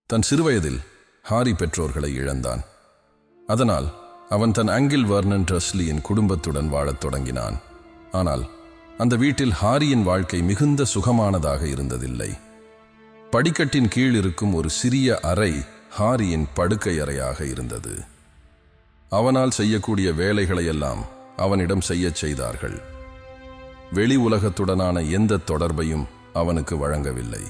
தன் சிறுவயதில் ஹாரி பெற்றோர்களை இழந்தான். அதனால் அவன் தன் அங்கிள் வர்னன் ட்ரஸ்லியின் குடும்பத்துடன் வாழத் தொடங்கினான். ஆனால் அந்த வீட்டில் ஹாரியின் வாழ்க்கை மிகுந்த சுகமானதாக இருந்ததில்லை. படிக்கட்டின் கீழ் இருக்கும் ஒரு சிறிய அறை ஹாரியின் படுக்கை அறையாக இருந்தது. அவனால் செய்யக்கூடிய வேலைகளையெல்லாம் அவனிடம் செய்யச் செய்தார்கள். வெளி உலகத்துடனான எந்த தொடர்பையும் அவனுக்கு வழங்கவில்லை.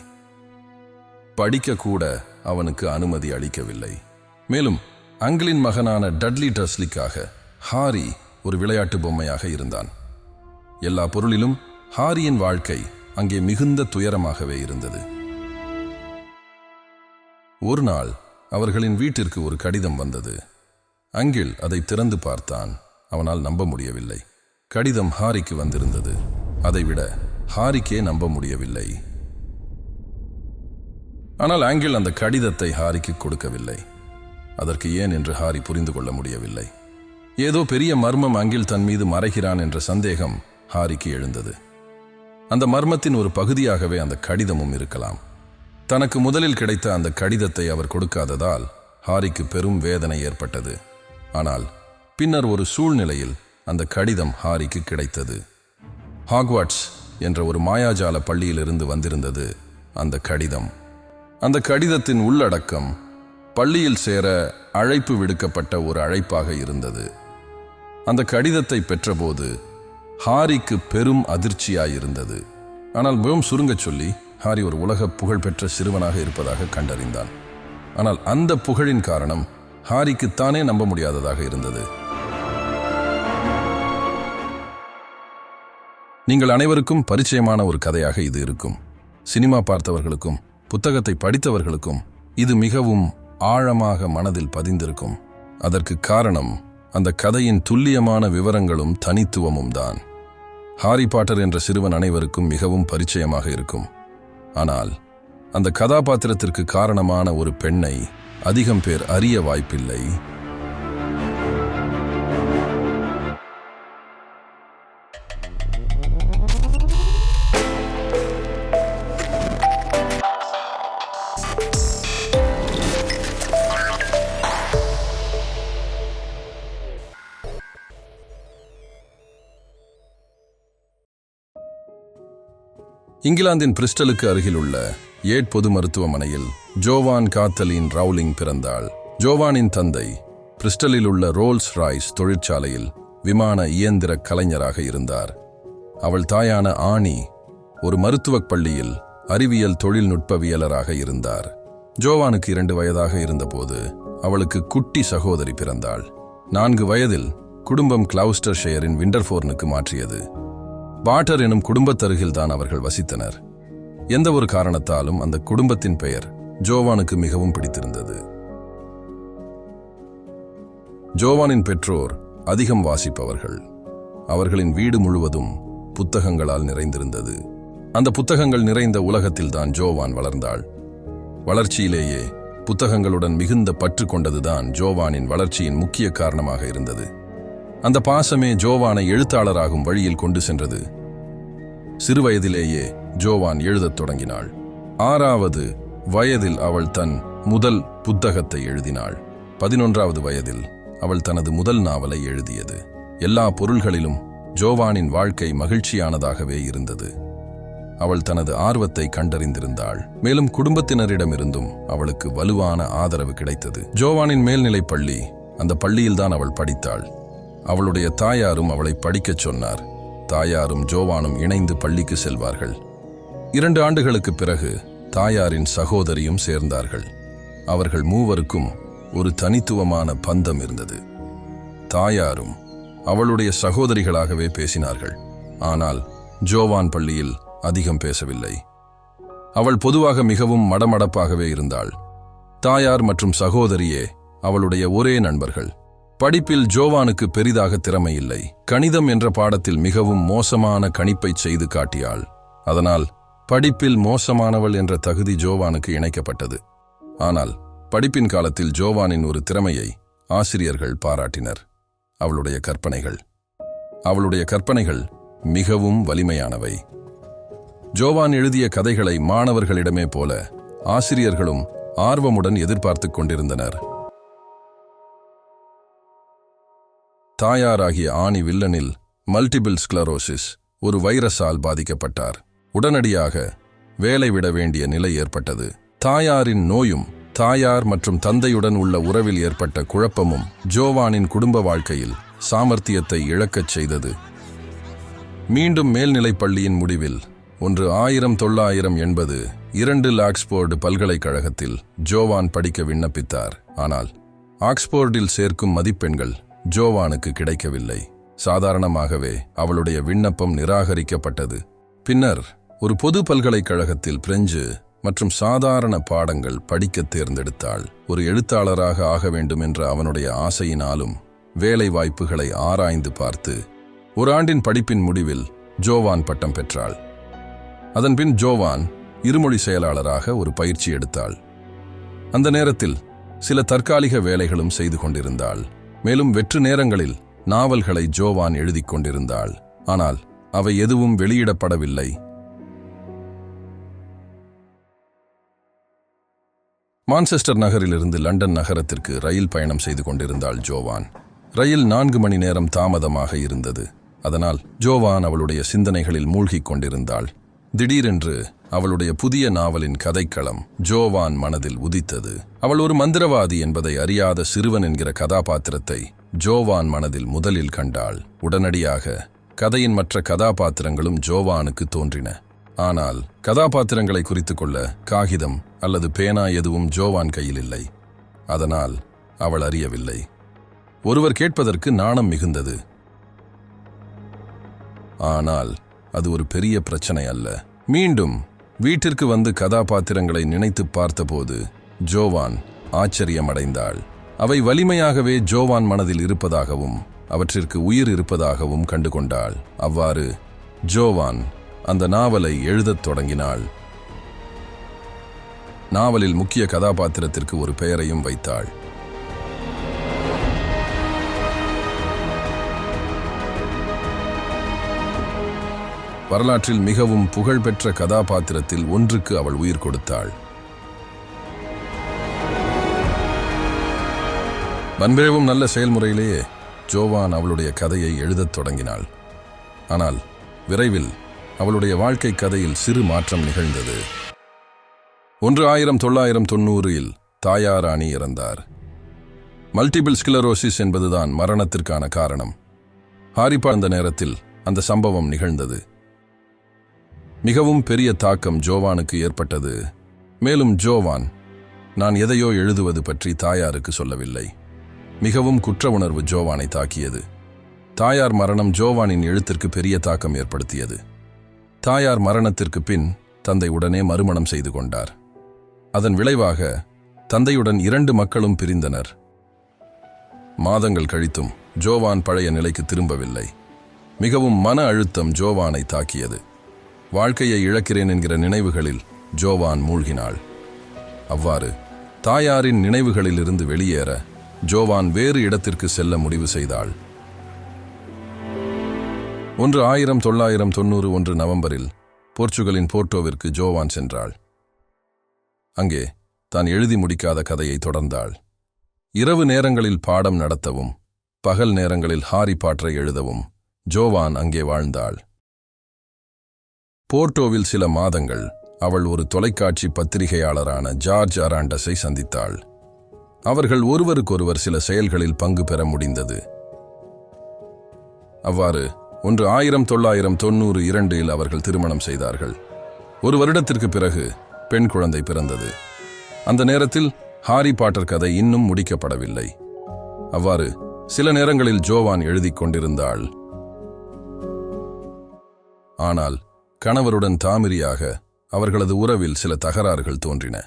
படிக்கக்கூட அவனுக்கு அனுமதி அளிக்கவில்லை. மேலும் அங்கிளின் மகனான டட்லி ட்ரஸ்லிக்காக ஹாரி ஒரு விளையாட்டு பொம்மையாக இருந்தான். எல்லா பொருளிலும் ஹாரியின் வாழ்க்கை அங்கே மிகுந்த துயரமாகவே இருந்தது. ஒரு நாள் அவர்களின் வீட்டிற்கு ஒரு கடிதம் வந்தது. அங்கிள் அதை திறந்து பார்த்தான். அவனால் நம்ப முடியவில்லை. கடிதம் ஹாரிக்கு வந்திருந்தது. அதைவிட ஹாரிக்கே நம்ப முடியவில்லை. ஆனால் அங்கிள் அந்த கடிதத்தை ஹாரிக்கு கொடுக்கவில்லை. அதற்கு ஏன் என்று ஹாரி புரிந்து கொள்ள முடியவில்லை. ஏதோ பெரிய மர்மம் அங்கிள் தன் மீது மறைகிறான் என்ற சந்தேகம் ஹாரிக்கு எழுந்தது. அந்த மர்மத்தின் ஒரு பகுதியாகவே அந்த கடிதமும் இருக்கலாம். தனக்கு முதலில் கிடைத்த அந்த கடிதத்தை அவர் கொடுக்காததால் ஹாரிக்கு பெரும் வேதனை ஏற்பட்டது. ஆனால் பின்னர் ஒரு சூழ்நிலையில் அந்த கடிதம் ஹாரிக்கு கிடைத்தது. ஹாக்வார்ட்ஸ் என்ற ஒரு மாயாஜால பள்ளியிலிருந்து வந்திருந்தது அந்த கடிதம். அந்த கடிதத்தின் உள்ளடக்கம் பள்ளியில் சேர அழைப்பு விடுக்கப்பட்ட ஒரு அழைப்பாக இருந்தது. அந்த கடிதத்தை பெற்றபோது ஹாரிக்கு பெரும் அதிர்ச்சியாயிருந்தது. ஆனால் மிகவும் சுருங்கச் சொல்லி ஹாரி ஒரு உலக புகழ்பெற்ற சிறுவனாக இருப்பதாக கண்டறிந்தான். ஆனால் அந்த புகழின் காரணம் ஹாரிக்கு தானே நம்ப முடியாததாக இருந்தது. நீங்கள் அனைவருக்கும் பரிச்சயமான ஒரு கதையாக இது இருக்கும். சினிமா பார்த்தவர்களுக்கும் புத்தகத்தை படித்தவர்களுக்கும் இது மிகவும் ஆழமாக மனதில் பதிந்திருக்கும். அதற்கு காரணம் அந்த கதையின் துல்லியமான விவரங்களும் தனித்துவமும் தான். ஹாரி பாட்டர் என்ற சிறுவன் அனைவருக்கும் மிகவும் பரிச்சயமாக இருக்கும். ஆனால் அந்த கதாபாத்திரத்திற்கு காரணமான ஒரு பெண்ணை அதிகம் பேர் அறிய வாய்ப்பில்லை. இங்கிலாந்தின் பிரிஸ்டலுக்கு அருகில் உள்ள ஏட் பொது மருத்துவமனையில் ஜோவான் காத்தலின் ரவுலிங் பிறந்தாள். ஜோவானின் தந்தை பிரிஸ்டலில் உள்ள ரோல்ஸ் ராய்ஸ் தொழிற்சாலையில் விமான இயந்திர கலைஞராக இருந்தார். அவள் தாயான ஆனி ஒரு மருத்துவப் பள்ளியில் அறிவியல் தொழில்நுட்பவியலராக இருந்தார். ஜோவானுக்கு 2 வயதாக இருந்தபோது அவளுக்கு குட்டி சகோதரி பிறந்தாள். 4 வயதில் குடும்பம் கிளவுஸ்டர்ஷயரின் விண்டர்ஃபோர்னுக்கு மாற்றியது. பாட்டர் எனும் குடும்பத்தருகில்தான் அவர்கள் வசித்தனர். எந்த ஒரு காரணத்தாலும் அந்த குடும்பத்தின் பெயர் ஜோவானுக்கு மிகவும் பிடித்திருந்தது. ஜோவானின் பெற்றோர் அதிகம் வாசிப்பவர்கள். அவர்களின் வீடு முழுவதும் புத்தகங்களால் நிறைந்திருந்தது. அந்த புத்தகங்கள் நிறைந்த உலகத்தில்தான் ஜோவான் வளர்ந்தாள். வளர்ச்சியிலேயே புத்தகங்களுடன் மிகுந்த பற்று கொண்டதுதான் ஜோவானின் வளர்ச்சியின் முக்கிய காரணமாக இருந்தது. அந்த பாசமே ஜோவானை எழுத்தாளராகும் வழியில் கொண்டு சென்றது. சிறுவயதிலேயே ஜோவான் எழுதத் தொடங்கினாள். 6வது வயதில் அவள் தன் முதல் புத்தகத்தை எழுதினாள். 11வது வயதில் அவள் தனது முதல் நாவலை எழுதியது. எல்லா பொருள்களிலும் ஜோவானின் வாழ்க்கை மகிழ்ச்சியானதாகவே இருந்தது. அவள் தனது ஆர்வத்தை கண்டறிந்திருந்தாள். மேலும் குடும்பத்தினரிடமிருந்தும் அவளுக்கு வலுவான ஆதரவு கிடைத்தது. ஜோவானின் மேல்நிலைப் பள்ளி, அந்த பள்ளியில்தான் அவள் படித்தாள். அவளுடைய தாயாரும் அவளை படிக்கச் சொன்னார். தாயாரும் ஜோவானும் இணைந்து பள்ளிக்கு செல்வார்கள். 2 ஆண்டுகளுக்குப் பிறகு தாயாரின் சகோதரியும் சேர்ந்தார்கள். அவர்கள் மூவருக்கும் ஒரு தனித்துவமான பந்தம் இருந்தது. தாயாரும் அவளுடைய சகோதரிகளாகவே பேசினார்கள். ஆனால் ஜோவான் பள்ளியில் அதிகம் பேசவில்லை. அவள் பொதுவாக மிகவும் மடமடப்பாகவே இருந்தாள். தாயார் மற்றும் சகோதரியே அவளுடைய ஒரே நண்பர்கள். படிப்பில் ஜோவானுக்கு பெரிதாக திறமை இல்லை. கணிதம் என்ற பாடத்தில் மிகவும் மோசமான கணிப்பை செய்து காட்டியாள். அதனால் படிப்பில் மோசமானவள் என்ற தகுதி ஜோவானுக்கு இணைக்கப்பட்டது. ஆனால் படிப்பின் காலத்தில் ஜோவானின் ஒரு திறமையை ஆசிரியர்கள் பாராட்டினர். அவளுடைய கற்பனைகள் மிகவும் வலிமையானவை. ஜோவான் எழுதிய கதைகளை மாணவர்களிடமே போல ஆசிரியர்களும் ஆர்வமுடன் எதிர்பார்த்துக் கொண்டிருந்தனர். தாயாராகிய ஆனி வில்லனில் மல்டிபிள் ஸ்க்லரோசிஸ், ஒரு வைரஸால் பாதிக்கப்பட்டார். உடனடியாக வேலை விட வேண்டிய நிலை ஏற்பட்டது. தாயாரின் நோயும் தாயார் மற்றும் தந்தையுடன் உள்ள உறவில் ஏற்பட்ட குழப்பமும் ஜோவானின் குடும்ப வாழ்க்கையில் சாமர்த்தியத்தை இழக்கச் செய்தது. மீண்டும் மேல்நிலைப் பள்ளியின் முடிவில் 1980 2 ஆக்ஸ்போர்டு பல்கலைக்கழகத்தில் ஜோவான் படிக்க விண்ணப்பித்தார். ஆனால் ஆக்ஸ்போர்டில் சேர்க்கும் மதிப்பெண்கள் ஜோவானுக்கு கிடைக்கவில்லை. சாதாரணமாகவே அவளுடைய விண்ணப்பம் நிராகரிக்கப்பட்டது. பின்னர் ஒரு பொது பல்கலைக்கழகத்தில் பிரெஞ்சு மற்றும் சாதாரண பாடங்கள் படிக்க தேர்ந்தெடுத்தாள். ஒரு எழுத்தாளராக ஆக வேண்டும் என்ற அவனுடைய ஆசையினாலும் வேலை வாய்ப்புகளை ஆராய்ந்து பார்த்து ஒரு ஆண்டின் படிப்பின் முடிவில் ஜோவான் பட்டம் பெற்றாள். அதன்பின் ஜோவான் இருமொழி செயலாளராக ஒரு பயிற்சி எடுத்தாள். அந்த நேரத்தில் சில தற்காலிக வேலைகளும் செய்து கொண்டிருந்தாள். மேலும் வெற்று நேரங்களில் நாவல்களை ஜோவான் எழுதிக் கொண்டிருந்தாள். ஆனால் அவை எதுவும் வெளியிடப்படவில்லை. மான்செஸ்டர் நகரிலிருந்து லண்டன் நகரத்திற்கு ரயில் பயணம் செய்து கொண்டிருந்தாள் ஜோவான். ரயில் 4 மணி நேரம் தாமதமாக இருந்தது. அதனால் ஜோவான் அவளுடைய சிந்தனைகளில் மூழ்கிக் கொண்டிருந்தாள். திடீரென்று அவளுடைய புதிய நாவலின் கதைக்களம் ஜோவான் மனதில் உதித்தது. அவள் ஒரு மந்திரவாதி என்பதை அறியாத சிறுவன் என்கிற கதாபாத்திரத்தை ஜோவான் மனதில் முதலில் கண்டாள். உடனடியாக கதையின் மற்ற கதாபாத்திரங்களும் ஜோவானுக்கு தோன்றின. ஆனால் கதாபாத்திரங்களை குறித்து கொள்ள காகிதம் அல்லது பேனா எதுவும் ஜோவான் கையில் இல்லை. அதனால் அவள் அறியவில்லை. ஒருவர் கேட்பதற்கு நாணம் மிகுந்தது. ஆனால் அது ஒரு பெரிய பிரச்சனை அல்ல. மீண்டும் வீட்டிற்கு வந்து கதாபாத்திரங்களை நினைத்து பார்த்தபோது ஜோவான் ஆச்சரியமடைந்தாள். அவை வலிமையாகவே ஜோவான் மனதில் இருப்பதாகவும் அவற்றிற்கு உயிர் இருப்பதாகவும் கண்டுகொண்டாள். அவ்வாறு ஜோவான் அந்த நாவலை எழுதத் தொடங்கினாள். நாவலில் முக்கிய கதாபாத்திரத்திற்கு ஒரு பெயரையும் வைத்தாள். வரலாற்றில் மிகவும் புகழ்பெற்ற கதாபாத்திரத்தில் ஒன்றுக்கு அவள் உயிர் கொடுத்தாள். பண்பேவும் நல்ல செயல்முறையிலேயே ஜோவான் அவளுடைய கதையை எழுதத் தொடங்கினாள். ஆனால் விரைவில் அவளுடைய வாழ்க்கை கதையில் சிறு மாற்றம் நிகழ்ந்தது. 1990 தாயார் ஆனி இறந்தார். மல்டிபிள் ஸ்க்லரோசிஸ் என்பதுதான் மரணத்திற்கான காரணம். ஹாரி பாட்டர் அந்த நேரத்தில் அந்த சம்பவம் நிகழ்ந்தது. மிகவும் பெரிய தாக்கம் ஜோவானுக்கு ஏற்பட்டது. மேலும் ஜோவான் நான் எதையோ எழுதுவது பற்றி தாயாருக்கு சொல்லவில்லை. மிகவும் குற்ற உணர்வு ஜோவானை தாக்கியது. தாயார் மரணம் ஜோவானின் எழுத்திற்கு பெரிய தாக்கம் ஏற்படுத்தியது. தாயார் மரணத்திற்கு பின் தந்தை உடனே மறுமணம் செய்து கொண்டார். அதன் விளைவாக தந்தையுடன் 2 மக்களும் பிரிந்தனர். மாதங்கள் கழித்தும் ஜோவான் பழைய நிலைக்கு திரும்பவில்லை. மிகவும் மன அழுத்தம் ஜோவானை தாக்கியது. வாழ்க்கையை இழக்கிறேன் என்கிற நினைவுகளில் ஜோவான் மூழ்கினாள். அவ்வாறு தாயாரின் நினைவுகளிலிருந்து வெளியேற ஜோவான் வேறு இடத்திற்கு செல்ல முடிவு செய்தாள். 1991 நவம்பரில் போர்ச்சுகலின் போர்ட்டோவிற்கு ஜோவான் சென்றாள். அங்கே தான் எழுதி முடிக்காத கதையை தொடர்ந்தாள். இரவு நேரங்களில் பாடம் நடத்தவும் பகல் நேரங்களில் ஹாரி பாட்டரை எழுதவும் ஜோவான் அங்கே வாழ்ந்தாள். போர்ட்டோவில் சில மாதங்கள் அவள் ஒரு தொலைக்காட்சி பத்திரிகையாளரான ஜார்ஜ் அராண்டஸை சந்தித்தாள். அவர்கள் ஒருவருக்கொருவர் சில செயல்களில் பங்கு பெற முடிந்தது. அவ்வாறு 1992 அவர்கள் திருமணம் செய்தார்கள். ஒரு வருடத்திற்கு பிறகு பெண் குழந்தை பிறந்தது. அந்த நேரத்தில் ஹாரி பாட்டர் கதை இன்னும் முடிக்கப்படவில்லை. அவ்வாறு சில நேரங்களில் ஜோவான் எழுதிக் கொண்டிருந்தாள். ஆனால் கணவருடன் தாமிரியாக அவர்களது உறவில் சில தகராறுகள் தோன்றின.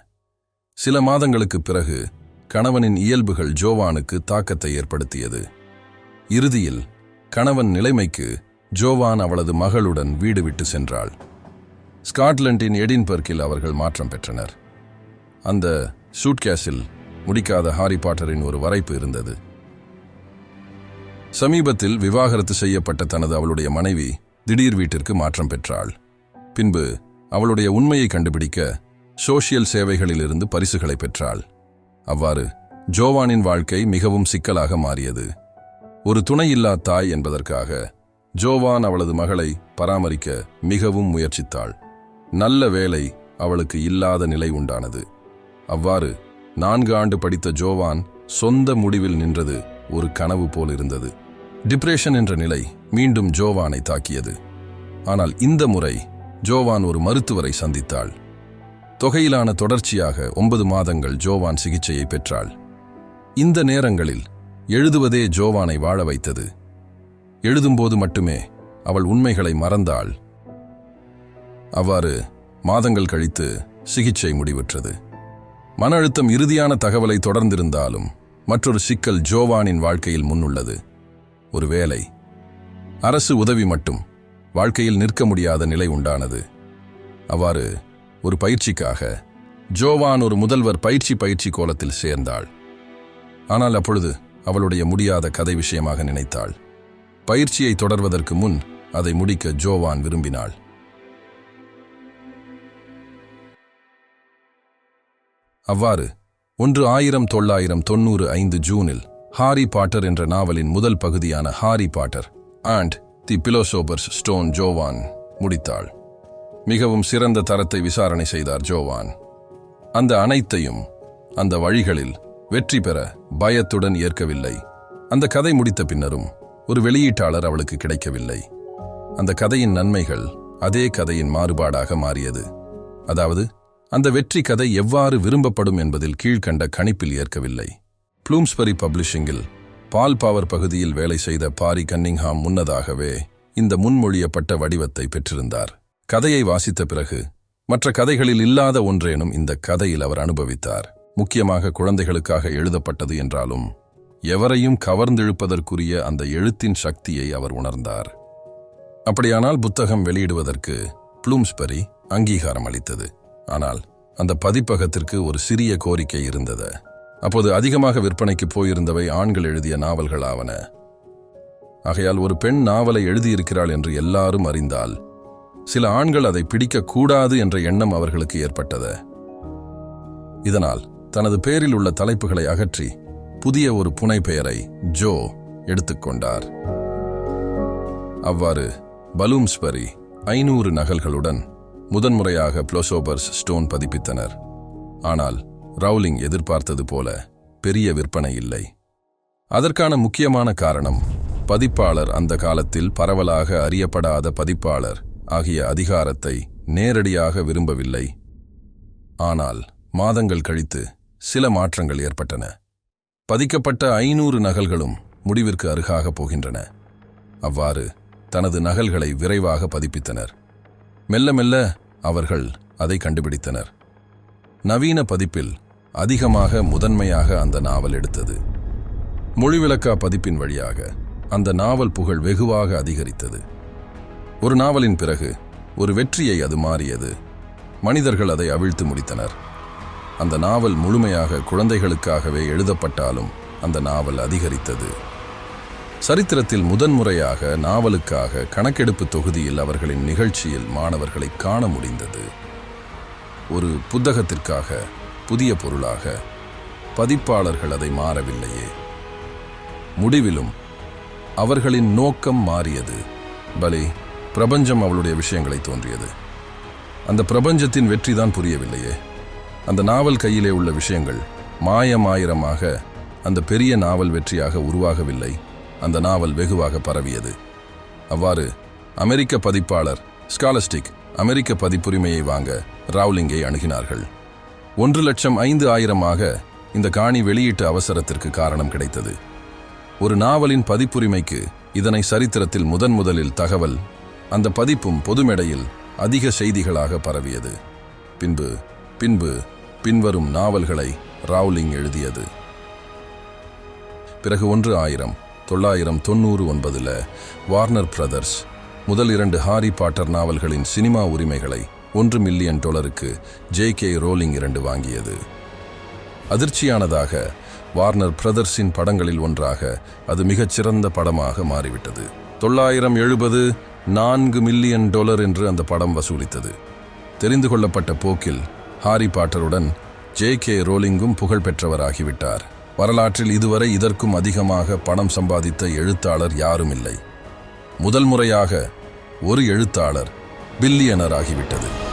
சில மாதங்களுக்குப் பிறகு கணவனின் இயல்புகள் ஜோவானுக்கு தாக்கத்தை ஏற்படுத்தியது. இறுதியில் கணவன் நிலைமைக்கு ஜோவான் அவளது மகளுடன் வீடு விட்டு சென்றாள். ஸ்காட்லண்டின் எடின்பர்க்கில் அவர்கள் மாற்றம் பெற்றனர். அந்த சூட்கேஸில் முடிக்காத ஹாரி பாட்டரின் ஒரு வரைப்பு இருந்தது. சமீபத்தில் விவாகரத்து செய்யப்பட்ட தனது அவளுடைய மனைவி திடீர் வீட்டிற்கு மாற்றம் பெற்றாள். பின்பு அவளுடைய உண்மையை கண்டுபிடிக்க சோஷியல் சேவைகளிலிருந்து பரிசுகளை பெற்றாள். அவ்வாறு ஜோவானின் வாழ்க்கை மிகவும் சிக்கலாக மாறியது. ஒரு துணையில்லா தாய் என்பதற்காக ஜோவான் அவளது மகளை பராமரிக்க மிகவும் முயற்சித்தாள். நல்ல வேலை அவளுக்கு இல்லாத நிலை உண்டானது. அவ்வாறு 4 ஆண்டு படித்த ஜோவான் சொந்த முடிவில் நின்றது ஒரு கனவு போல் இருந்தது. டிப்ரெஷன் என்ற நிலை மீண்டும் ஜோவானை தாக்கியது. ஆனால் இந்த முறை ஜோவான் ஒரு மருத்துவரை சந்தித்தாள். தொகையிலான தொடர்ச்சியாக 9 மாதங்கள் ஜோவான் சிகிச்சையை பெற்றாள். இந்த நேரங்களில் எழுதுவதே ஜோவானை வாழ வைத்தது. எழுதும்போது மட்டுமே அவள் உண்மைகளை மறந்தாள். அவ்வாறு மாதங்கள் கழித்து சிகிச்சை முடிவுற்றது. மன அழுத்தம் இறுதியான தகவலை தொடர்ந்திருந்தாலும் மற்றொரு சிக்கல் ஜோவானின் வாழ்க்கையில் முன்னுள்ளது. ஒரு வேலை, அரசு உதவி மட்டும் வாழ்க்கையில் நிற்க முடியாத நிலை உண்டானது. அவ்வாறு ஒரு பயிற்சிக்காக ஜோவான் ஒரு முதல்வர் பயிற்சி கோலத்தில் சேர்ந்தாள். ஆனால் அப்பொழுது அவளுடைய முடியாத கதை விஷயமாக நினைத்தாள். பயிற்சியை தொடர்வதற்கு முன் அதை முடிக்க ஜோவான் விரும்பினாள். அவ்வாறு 1995 ஜூனில் ஹாரி பாட்டர் என்ற நாவலின் முதல் பகுதியான Harry Potter and the philosopher's stone Joanne முடித்தாள். மிகவும் சிறந்த தரத்தை விசாரணை செய்தார் ஜோவான். அந்த அனைத்தையும் அந்த வழிகளில் வெற்றி பெற பயத்துடன் ஏற்கவில்லை. அந்த கதை முடித்த பின்னரும் ஒரு வெளியீட்டாளர் அவளுக்கு கிடைக்கவில்லை. அந்த கதையின் நன்மைகள் அதே கதையின் மாறுபாடாக மாறியது. அதாவது அந்த வெற்றி கதை எவ்வாறு விரும்பப்படும் என்பதில் கீழ்கண்ட கணிப்பில் ஏற்கவில்லை. ப்ளூம்ஸ்பரி பப்ளிஷிங்கில் பால் பவர் பகுதியில் வேலை செய்த பாரி கன்னிங்ஹாம் முன்னதாகவே இந்த முன்மொழியப்பட்ட வடிவத்தை பெற்றிருந்தார். கதையை வாசித்த பிறகு மற்ற கதைகளில் இல்லாத ஒன்றேனும் இந்த கதையில் அவர் அனுபவித்தார். முக்கியமாக குழந்தைகளுக்காக எழுதப்பட்டது என்றாலும் எவரையும் கவர்ந்தெழுப்பதற்குரிய அந்த எழுத்தின் சக்தியை அவர் உணர்ந்தார். அப்படியானால் புத்தகம் வெளியிடுவதற்கு ப்ளூம்ஸ்பரி அங்கீகாரம் அளித்தது. ஆனால் அந்த பதிப்பகத்திற்கு ஒரு சிறிய கோரிக்கை இருந்தது. அப்போது அதிகமாக விற்பனைக்கு போயிருந்தவை ஆண்கள் எழுதிய நாவல்கள் ஆவன. ஆகையால் ஒரு பெண் நாவலை எழுதியிருக்கிறாள் என்று எல்லாரும் அறிந்தால் சில ஆண்கள் அதை பிடிக்கக்கூடாது என்ற எண்ணம் அவர்களுக்கு ஏற்பட்டது. இதனால் தனது பேரில் உள்ள தலைப்புகளை அகற்றி புதிய ஒரு புனை பெயரை ஜோ எடுத்துக்கொண்டார். அவ்வாறு ப்ளூம்ஸ்பரி 500 நகல்களுடன் முதன்முறையாக பிலோசோபர்ஸ் ஸ்டோன் பதிப்பித்தனர். ஆனால் ரவுலிங் எதிர்பார்த்தது போல பெரிய விற்பனை இல்லை. அதற்கான முக்கியமான காரணம் பதிப்பாளர் அந்த காலத்தில் பரவலாக அறியப்படாத பதிப்பாளர் ஆகிய அதிகாரத்தை நேரடியாக விரும்பவில்லை. ஆனால் மாதங்கள் கழித்து சில மாற்றங்கள் ஏற்பட்டன. பதிக்கப்பட்ட 500 நகல்களும் முடிவிற்கு அருகாக போகின்றன. அவ்வாறு தனது நகல்களை விரைவாக பதிப்பித்தனர். மெல்ல மெல்ல அவர்கள் அதை கண்டுபிடித்தனர். நவீன பதிப்பில் அதிகமாக முதன்மையாக அந்த நாவல் எடுத்தது. மொழிவிலக்கா பதிப்பின் வழியாக அந்த நாவல் புகழ் வெகுவாக அதிகரித்தது. ஒரு நாவலின் பிறகு ஒரு வெற்றியை அது மாறியது. மனிதர்கள் அதை அவிழ்த்து முடித்தனர். அந்த நாவல் முழுமையாக குழந்தைகளுக்காகவே எழுதப்பட்டாலும் அந்த நாவல் அதிகரித்தது. சரித்திரத்தில் முதன்முறையாக நாவலுக்காக கணக்கெடுப்பு தொகுதியில் அவர்களின் நிகழ்ச்சியில் மாணவர்களை காண முடிந்தது. ஒரு புத்தகத்திற்காக புதிய பொருளாக பதிப்பாளர்கள் அதை மாறவில்லையே. முடிவிலும் அவர்களின் நோக்கம் மாறியது. பலே, பிரபஞ்சம் அவளுடைய விஷயங்களை தோன்றியது. அந்த பிரபஞ்சத்தின் வெற்றிதான் புரியவில்லையே. அந்த நாவல் கையிலே உள்ள விஷயங்கள் மாயமாயிரமாக அந்த பெரிய நாவல் வெற்றியாக உருவாகவில்லை. அந்த நாவல் வெகுவாக பரவியது. அவ்வாறு அமெரிக்க பதிப்பாளர் ஸ்காலஸ்டிக் அமெரிக்க பதிப்புரிமையை வாங்க ரவுலிங்கை அணுகினார்கள். 1,05,000 இந்த காணி வெளியீட்டு அவசரத்திற்கு காரணம் கிடைத்தது. ஒரு நாவலின் பதிப்புரிமைக்கு இதனை சரித்திரத்தில் முதலில் தகவல். அந்த பதிப்பும் பொதுமேடையில் அதிக செய்திகளாக பரவியது. பின்வரும் நாவல்களை ரவுலிங் எழுதியது. பிறகு 1999 வார்னர் பிரதர்ஸ் முதல் 2 ஹாரி பாட்டர் நாவல்களின் சினிமா உரிமைகளை $1 மில்லியன் JK ரோலிங் 2 வாங்கியது. அதிர்ச்சியானதாக வார்னர் பிரதர்ஸின் படங்களில் ஒன்றாக அது மிகச்சிறந்த படமாக மாறிவிட்டது. 970 $4 மில்லியன் என்று அந்த படம் வசூலித்தது. தெரிந்து கொள்ளப்பட்ட போக்கில் ஹாரி பாட்டருடன் J.K. ரோலிங்கும் புகழ் பெற்றவராகிவிட்டார். வரலாற்றில் இதுவரை இதற்கும் அதிகமாக பணம் சம்பாதித்த எழுத்தாளர் யாரும் இல்லை. முதல் முறையாக ஒரு எழுத்தாளர் பில்லியனர் ஆகிவிட்டது.